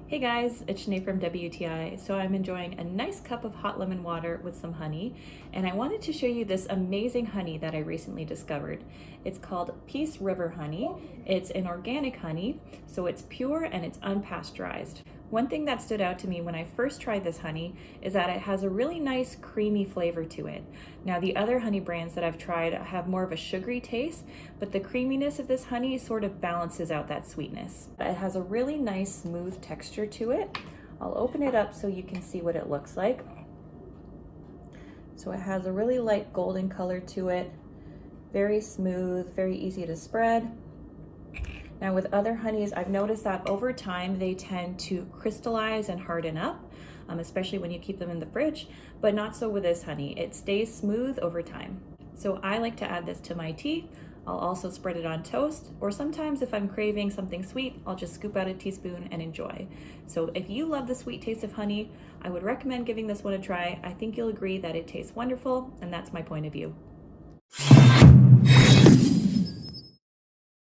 Hey guys, it's Sinead from WTI. So I'm enjoying a nice cup of hot lemon water with some honey, and I wanted to show you this amazing honey that I recently discovered. It's called Peace River honey. It's an organic honey, so it's pure and it's unpasteurized. One thing that stood out to me when I first tried this honey is that it has a really nice creamy flavor to it. Now the other honey brands that I've tried have more of a sugary taste, but the creaminess of this honey sort of balances out that sweetness. It has a really nice smooth texture to it. I'll open it up so you can see what it looks like. So it has a really light golden color to it, very smooth, very easy to spread. Now with other honeys, I've noticed that over time they tend to crystallize and harden up, especially when you keep them in the fridge, but not so with this honey. It stays smooth over time. So I like to add this to my tea. I'll also spread it on toast, or sometimes if I'm craving something sweet, I'll just scoop out a teaspoon and enjoy. So if you love the sweet taste of honey, I would recommend giving this one a try. I think you'll agree that it tastes wonderful, and that's my point of view.